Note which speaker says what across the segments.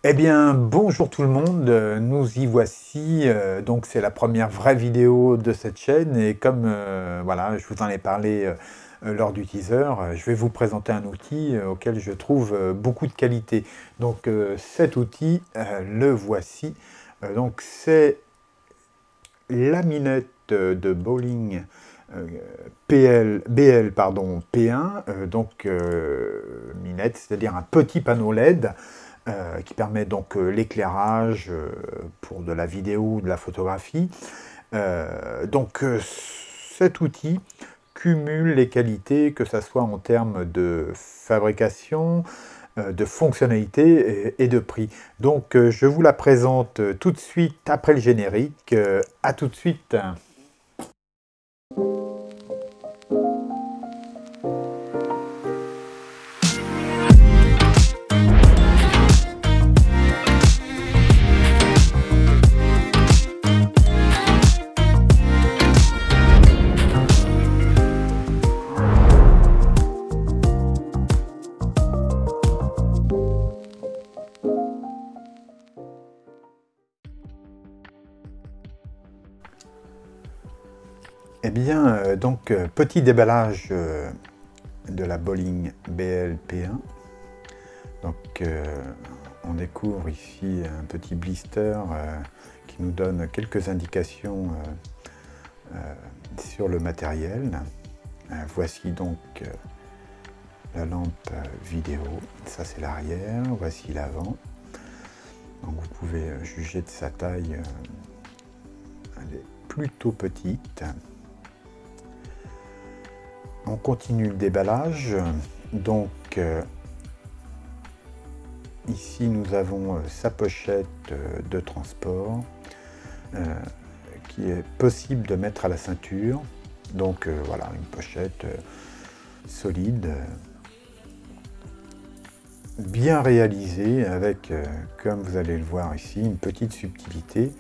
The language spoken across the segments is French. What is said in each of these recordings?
Speaker 1: Eh bien, bonjour tout le monde, nous y voici. Donc, c'est la première vraie vidéo de cette chaîne et comme voilà, je vous en ai parlé lors du teaser, je vais vous présenter un outil auquel je trouve beaucoup de qualité. Donc, cet outil, le voici. Donc, c'est la minette de bowling BL pardon, P1, minette, c'est-à-dire un petit panneau LED qui permet donc l'éclairage pour de la vidéo ou de la photographie. Cet outil cumule les qualités, que ce soit en termes de fabrication, de fonctionnalité et de prix. Donc je vous la présente tout de suite après le générique. À tout de suite. Eh bien, petit déballage de la Bowling BL-P1. Donc, on découvre ici un petit blister qui nous donne quelques indications sur le matériel. Voici donc la lampe vidéo. Ça, c'est l'arrière. Voici l'avant. Donc, vous pouvez juger de sa taille. Elle est plutôt petite. On continue le déballage. Donc, ici, nous avons sa pochette de transport qui est possible de mettre à la ceinture. Donc, voilà, une pochette solide, bien réalisée, avec, comme vous allez le voir ici, une petite subtilité.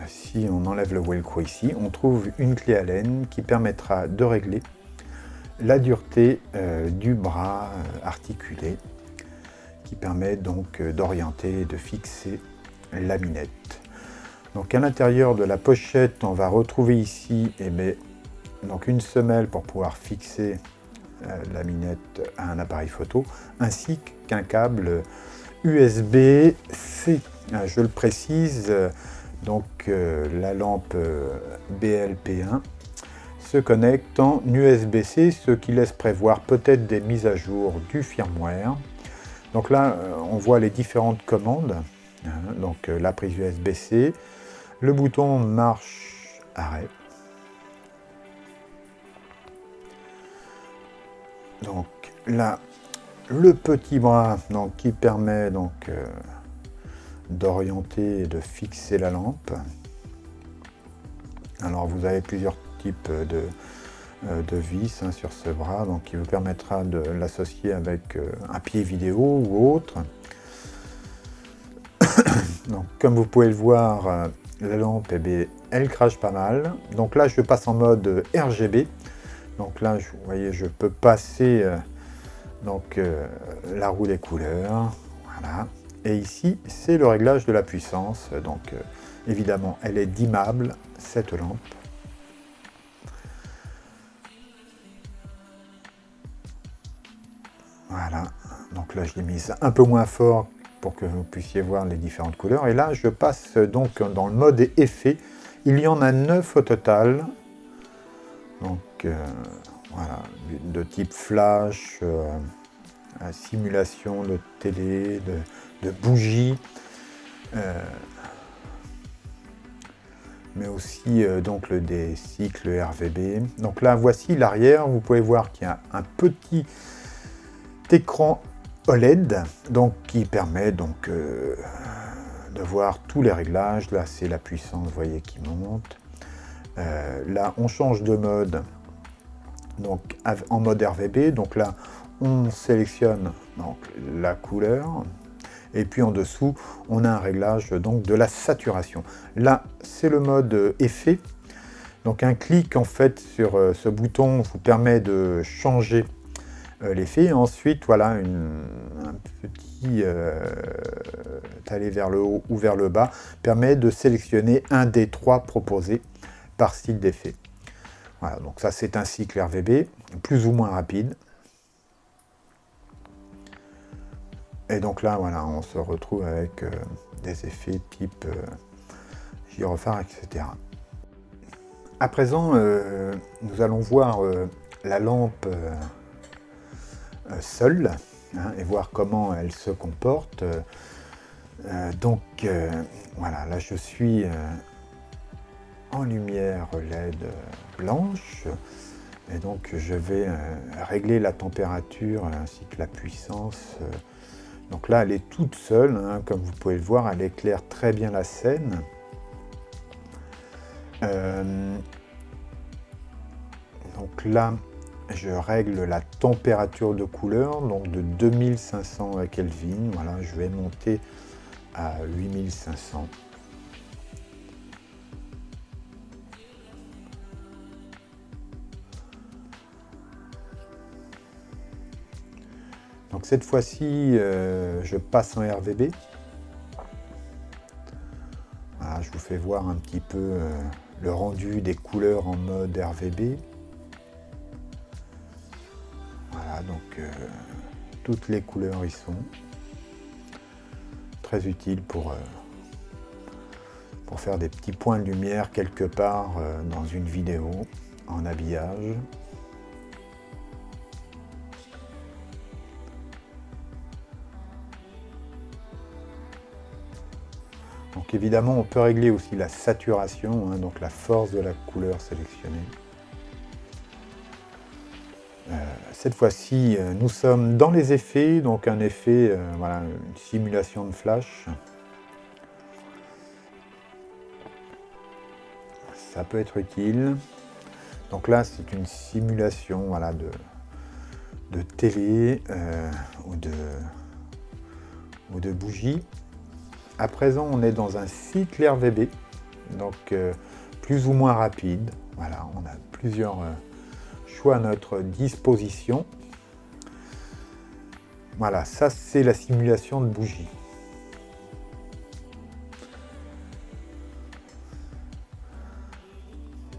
Speaker 1: Si on enlève le velcro ici, on trouve une clé Allen qui permettra de régler la dureté du bras articulé, qui permet donc d'orienter et de fixer la minette. Donc à l'intérieur de la pochette, on va retrouver ici donc une semelle pour pouvoir fixer la minette à un appareil photo, ainsi qu'un câble USB-C. Je le précise, la lampe BL-P1 se connecte en USB-C, ce qui laisse prévoir peut-être des mises à jour du firmware. Donc là, on voit les différentes commandes. Donc la prise USB-C, le bouton marche-arrêt. Donc là, le petit bras qui permet d'orienter et de fixer la lampe. Alors vous avez plusieurs types de vis sur ce bras, donc qui vous permettra de l'associer avec un pied vidéo ou autre. Donc comme vous pouvez le voir, la lampe elle crache pas mal. Donc là je passe en mode RGB. Donc là vous voyez, je peux passer la roue des couleurs. Voilà. Et ici, c'est le réglage de la puissance. Donc, évidemment, elle est dimmable, cette lampe. Voilà. Donc là, je l'ai mise un peu moins fort pour que vous puissiez voir les différentes couleurs. Et là, je passe donc dans le mode effet. Il y en a 9 au total. Donc, voilà, de type flash, simulation de télé, de bougies, mais aussi des cycles RVB. Donc là, voici l'arrière. Vous pouvez voir qu'il y a un petit écran OLED, qui permet de voir tous les réglages. Là, c'est la puissance, vous voyez, qui monte. Là, on change de mode, en mode RVB. Donc là, on sélectionne la couleur. Et puis en dessous, on a un réglage de la saturation. Là, c'est le mode effet. Donc un clic en fait sur ce bouton vous permet de changer l'effet. Ensuite, voilà petit aller vers le haut ou vers le bas permet de sélectionner un des 3 proposés par style d'effet. Voilà, donc ça c'est un cycle RVB, plus ou moins rapide. Et donc là, voilà, on se retrouve avec des effets type gyrophare, etc. À présent, nous allons voir la lampe seule, hein, et voir comment elle se comporte. Voilà, là je suis en lumière LED blanche, et donc je vais régler la température ainsi que la puissance. Donc là, elle est toute seule, hein, comme vous pouvez le voir, elle éclaire très bien la scène. Donc là, je règle la température de couleur, donc de 2500 Kelvin. Voilà, je vais monter à 8500. Donc cette fois-ci, je passe en RVB. Voilà, je vous fais voir un petit peu le rendu des couleurs en mode RVB. Voilà, donc toutes les couleurs y sont. Très utile pour faire des petits points de lumière quelque part dans une vidéo en habillage. Donc évidemment, on peut régler aussi la saturation, hein, donc la force de la couleur sélectionnée. Cette fois-ci, nous sommes dans les effets, donc un effet, voilà, une simulation de flash. Ça peut être utile. Donc là, c'est une simulation, voilà, de télé ou de bougie. À présent, on est dans un cycle RVB, donc plus ou moins rapide. Voilà, on a plusieurs choix à notre disposition. Voilà, ça c'est la simulation de bougie.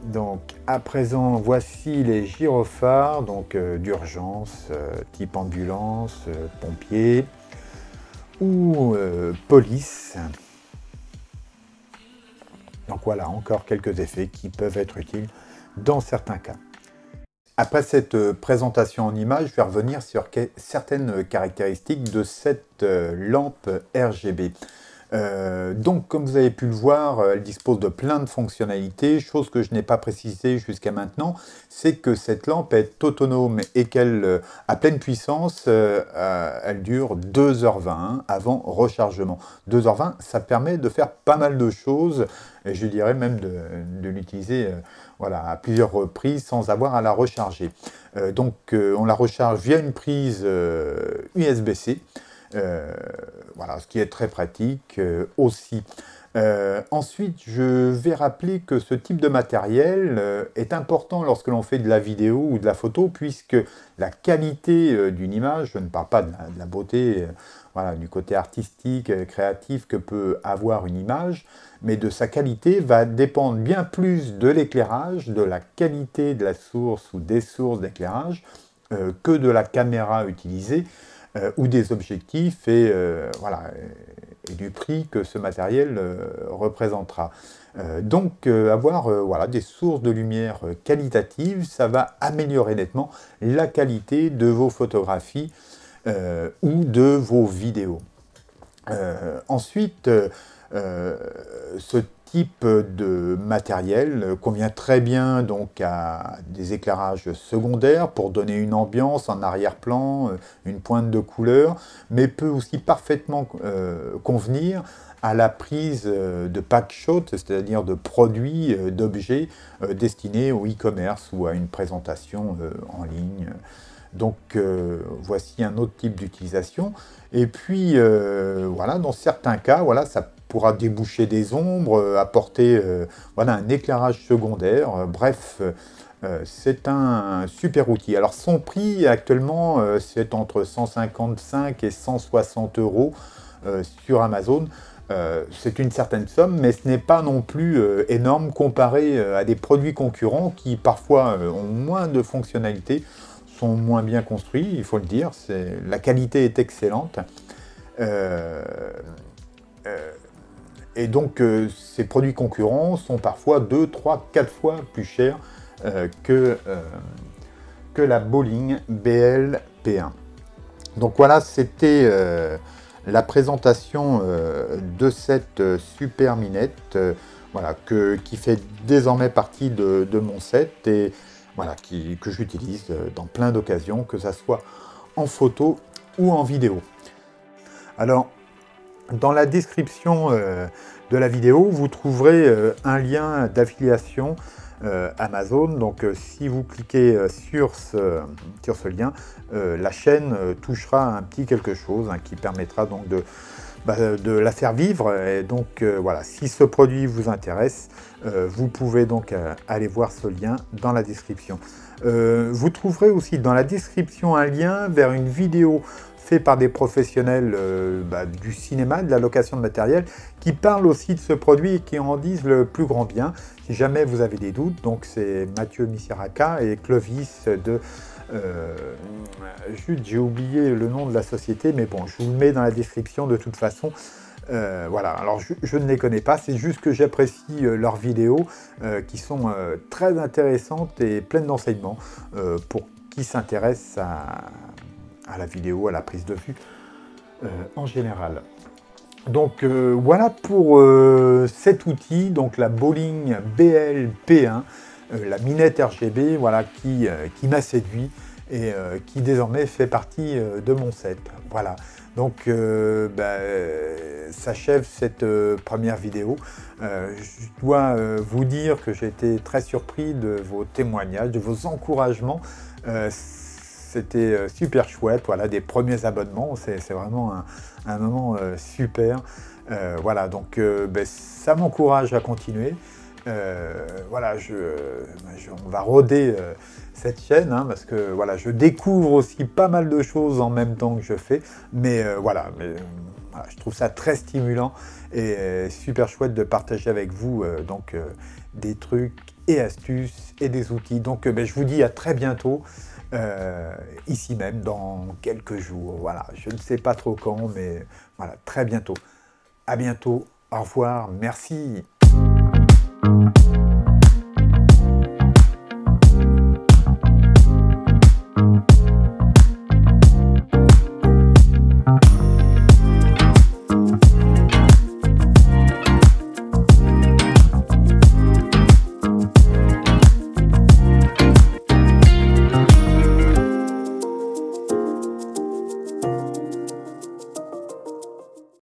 Speaker 1: Donc, à présent, voici les gyrophares, donc d'urgence, type ambulance, pompier ou police. Donc voilà, encore quelques effets qui peuvent être utiles dans certains cas. Après cette présentation en image, je vais revenir sur certaines caractéristiques de cette lampe RGB. Donc, comme vous avez pu le voir, elle dispose de plein de fonctionnalités. Chose que je n'ai pas précisé jusqu'à maintenant, c'est que cette lampe est autonome et qu'elle, à pleine puissance, elle dure 2h20 avant rechargement. 2h20, ça permet de faire pas mal de choses, et je dirais même de l'utiliser voilà, à plusieurs reprises sans avoir à la recharger. On la recharge via une prise USB-C. Voilà, ce qui est très pratique aussi. Ensuite, je vais rappeler que ce type de matériel est important lorsque l'on fait de la vidéo ou de la photo, puisque la qualité d'une image, je ne parle pas de la beauté, voilà, du côté artistique, créatif que peut avoir une image, mais de sa qualité va dépendre bien plus de l'éclairage, de la qualité de la source ou des sources d'éclairage, que de la caméra utilisée. Ou des objectifs et, voilà, et du prix que ce matériel représentera. Avoir voilà, des sources de lumière qualitatives, ça va améliorer nettement la qualité de vos photographies ou de vos vidéos. Ensuite, ce type de matériel convient très bien donc à des éclairages secondaires pour donner une ambiance en arrière-plan, une pointe de couleur, mais peut aussi parfaitement convenir à la prise de pack shot, c'est-à-dire de produits, d'objets destinés au e-commerce ou à une présentation en ligne. Donc voici un autre type d'utilisation. Et puis voilà, dans certains cas, voilà, ça pourra déboucher des ombres, apporter voilà, un éclairage secondaire. Bref, c'est un super outil. Alors son prix actuellement, c'est entre 155 et 160 € sur Amazon. C'est une certaine somme, mais ce n'est pas non plus énorme comparé à des produits concurrents qui parfois ont moins de fonctionnalités, sont moins bien construits, il faut le dire. La qualité est excellente. Et donc ces produits concurrents sont parfois 2, 3, 4 fois plus chers que la Bolling BL-P1. Donc voilà, c'était la présentation de cette super minette voilà, qui fait désormais partie de mon set et voilà, que j'utilise dans plein d'occasions, que ce soit en photo ou en vidéo. Alors, dans la description de la vidéo, vous trouverez un lien d'affiliation Amazon. Donc si vous cliquez sur ce lien, la chaîne touchera un petit quelque chose qui permettra donc de la faire vivre. Et donc voilà, si ce produit vous intéresse, vous pouvez donc aller voir ce lien dans la description. Vous trouverez aussi dans la description un lien vers une vidéo faite par des professionnels du cinéma, de la location de matériel, qui parlent aussi de ce produit et qui en disent le plus grand bien. Si jamais vous avez des doutes, donc c'est Mathieu Misiraka et Clovis de... j'ai oublié le nom de la société, mais bon, je vous le mets dans la description de toute façon. Voilà, alors je ne les connais pas, c'est juste que j'apprécie leurs vidéos qui sont très intéressantes et pleines d'enseignements pour qui s'intéressent à la vidéo, à la prise de vue en général. Donc voilà pour cet outil, donc la Bolling BL-P1, la minette RGB, voilà, qui m'a séduit et qui désormais fait partie de mon set. Voilà, donc s'achève cette première vidéo. Je dois vous dire que j'ai été très surpris de vos témoignages, de vos encouragements. C'était super chouette, voilà, des premiers abonnements, c'est vraiment un moment super. Voilà, donc ça m'encourage à continuer. Voilà, on va roder cette chaîne, parce que voilà, je découvre aussi pas mal de choses en même temps que je fais, mais voilà, je trouve ça très stimulant et super chouette de partager avec vous des trucs et astuces et des outils. Donc je vous dis à très bientôt. Ici même dans quelques jours, voilà, je ne sais pas trop quand, mais voilà, très bientôt. À bientôt, au revoir, merci.